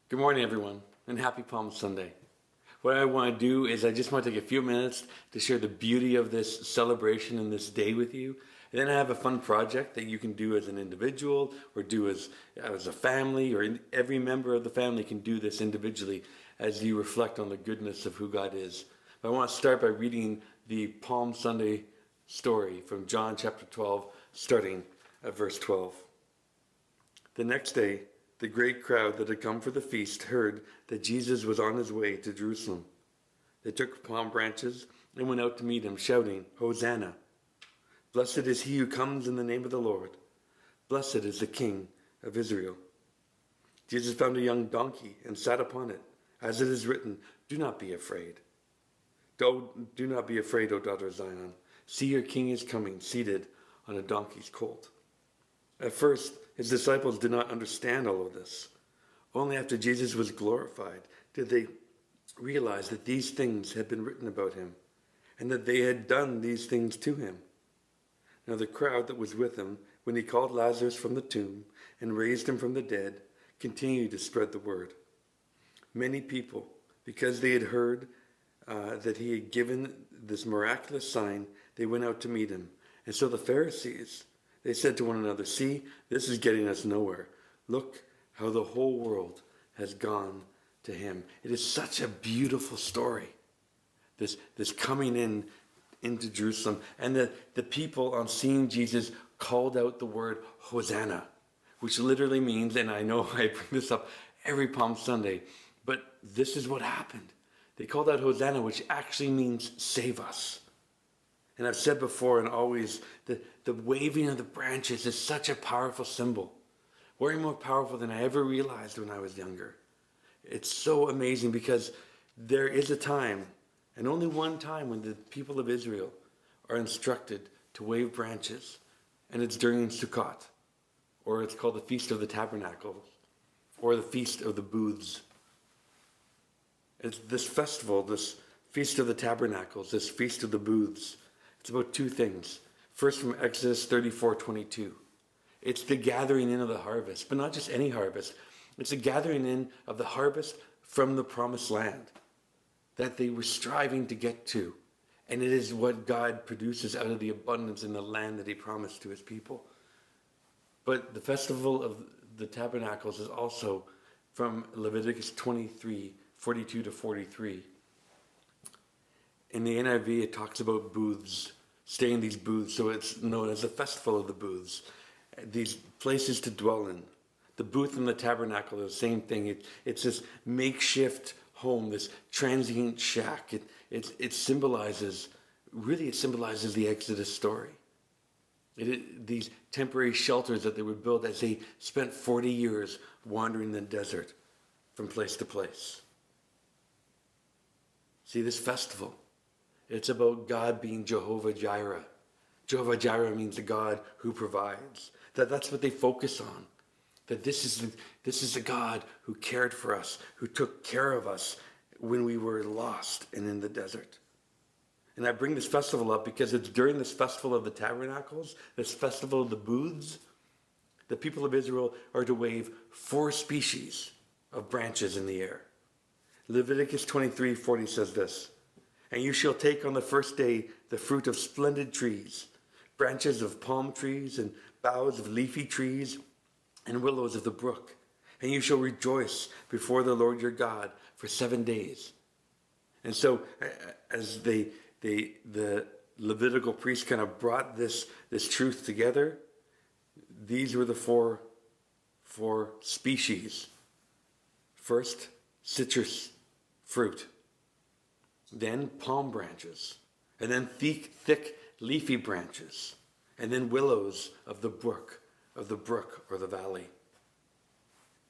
Good morning, everyone, and happy Palm Sunday. What I want to do is I just want to take a few minutes to share the beauty of this celebration and this day with you. And then I have a fun project that you can do as an individual or do as a family, or every member of the family can do this individually as you reflect on the goodness of who God is. But I want to start by reading the Palm Sunday story from John chapter 12, starting at verse 12. The next day, the great crowd that had come for the feast heard that Jesus was on his way to Jerusalem. They took palm branches and went out to meet him, shouting, "Hosanna! Blessed is he who comes in the name of the Lord. Blessed is the King of Israel." Jesus found a young donkey and sat upon it, as it is written, "Do not be afraid. Do not be afraid, O daughter of Zion. See, your king is coming, seated on a donkey's colt." At first, his disciples did not understand all of this. Only after Jesus was glorified did they realize that these things had been written about him, and that they had done these things to him. Now the crowd that was with him, when he called Lazarus from the tomb and raised him from the dead, continued to spread the word. Many people, because they had heard that he had given this miraculous sign, they went out to meet him. And so the Pharisees, they said to one another, "See, this is getting us nowhere. Look how the whole world has gone to him." It is such a beautiful story, this coming into Jerusalem. And the people, on seeing Jesus, called out the word Hosanna, which literally means, and I know I bring this up every Palm Sunday, but this is what happened. They called out Hosanna, which actually means save us. And I've said before and always, the waving of the branches is such a powerful symbol. Way more powerful than I ever realized when I was younger. It's so amazing because there is a time, and only one time, when the people of Israel are instructed to wave branches. And it's during Sukkot, or it's called the Feast of the Tabernacles, or the Feast of the Booths. It's this festival, this Feast of the Tabernacles, this Feast of the Booths. It's about two things. First, from Exodus 34:22. It's the gathering in of the harvest, but not just any harvest. It's the gathering in of the harvest from the promised land that they were striving to get to. And it is what God produces out of the abundance in the land that he promised to his people. But the festival of the tabernacles is also from Leviticus 23:42-43. In the NIV, it talks about booths, staying in these booths, so it's known as the festival of the booths. These places to dwell in. The booth and the tabernacle are the same thing. It's this makeshift home, this transient shack. It symbolizes the Exodus story. These temporary shelters that they would build as they spent 40 years wandering the desert from place to place. See, this festival, it's about God being Jehovah Jireh. Jehovah Jireh means the God who provides. That's what they focus on. That this is the God who cared for us, who took care of us when we were lost and in the desert. And I bring this festival up because it's during this festival of the tabernacles, this festival of the booths, the people of Israel are to wave 4 species of branches in the air. Leviticus 23:40 says this, "And you shall take on the first day the fruit of splendid trees, branches of palm trees and boughs of leafy trees and willows of the brook. And you shall rejoice before the Lord your God for 7 days." And so as the Levitical priests kind of brought this truth together, these were the four species. First, citrus fruit. Then palm branches. And then thick leafy branches. And then willows of the brook or the valley.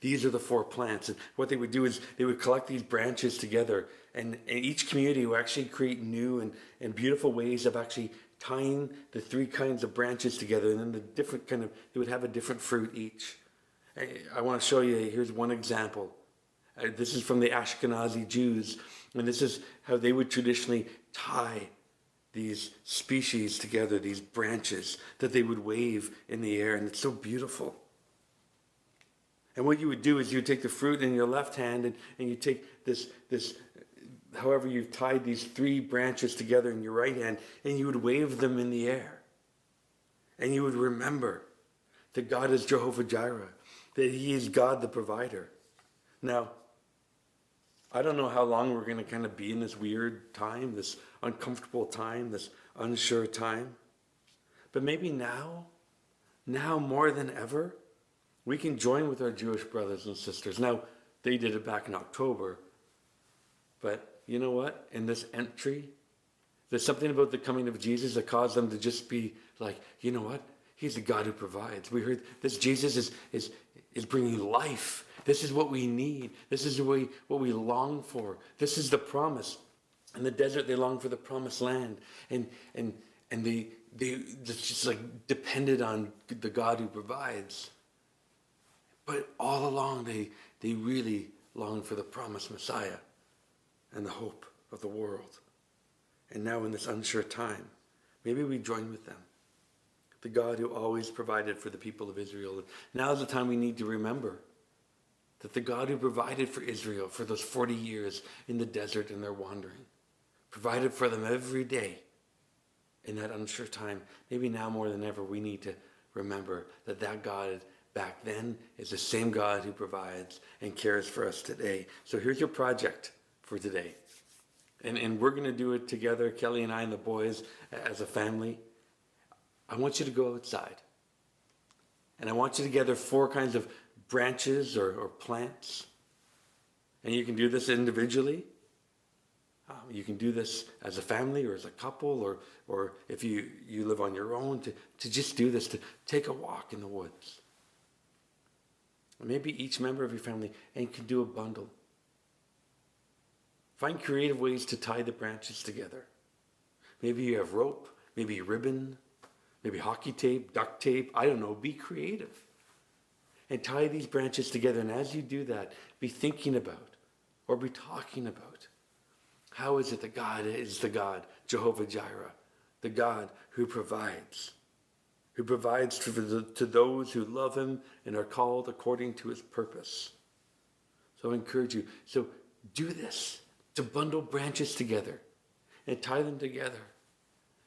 These are the 4 plants. And what they would do is they would collect these branches together, and each community would actually create new and beautiful ways of actually tying the 3 kinds of branches together, and then they would have a different fruit each. I want to show you, here's one example. This is from the Ashkenazi Jews, and this is how they would traditionally tie these species together, these branches that they would wave in the air, and it's so beautiful. And what you would do is you would take the fruit in your left hand and you take this, however you've tied these 3 branches together in your right hand, and you would wave them in the air. And you would remember that God is Jehovah Jireh, that he is God the provider. Now, I don't know how long we're going to kind of be in this weird time, this uncomfortable time, this unsure time. But maybe now more than ever, we can join with our Jewish brothers and sisters. Now, they did it back in October. But you know what? In this entry, there's something about the coming of Jesus that caused them to just be like, you know what? He's the God who provides. We heard this Jesus is bringing life. This is what we need. This is what we long for. This is the promise. In the desert, they longed for the promised land. And they just like depended on the God who provides. But all along, they really longed for the promised Messiah and the hope of the world. And now in this unsure time, maybe we join with them. The God who always provided for the people of Israel. Now is the time we need to remember that the God who provided for Israel for those 40 years in the desert and their wandering, provided for them every day in that unsure time. Maybe now more than ever, we need to remember that God back then is the same God who provides and cares for us today. So here's your project for today. And we're going to do it together, Kelly and I and the boys, as a family. I want you to go outside. And I want you to gather 4 kinds of branches or plants. And you can do this individually. You can do this as a family or as a couple, or if you live on your own, to just do this, to take a walk in the woods. Maybe each member of your family and can do a bundle. Find creative ways to tie the branches together. Maybe you have rope, maybe ribbon, maybe hockey tape, duct tape. I don't know. Be creative. And tie these branches together. And as you do that, be thinking about or be talking about how is it that God is the God, Jehovah Jireh, the God who provides to those who love him and are called according to his purpose. So I encourage you. So do this, to bundle branches together and tie them together.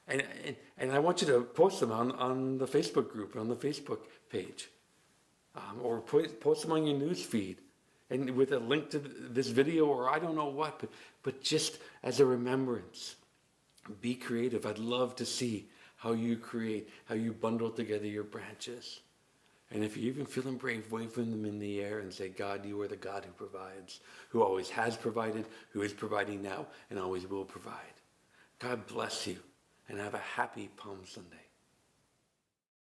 And I want you to post them on the Facebook group, on the Facebook page. Or post them on your news feed. And with a link to this video or I don't know what, but just as a remembrance. Be creative. I'd love to see how you create, how you bundle together your branches. And if you're even feeling brave, wave them in the air and say, God, you are the God who provides, who always has provided, who is providing now, and always will provide. God bless you, and have a happy Palm Sunday.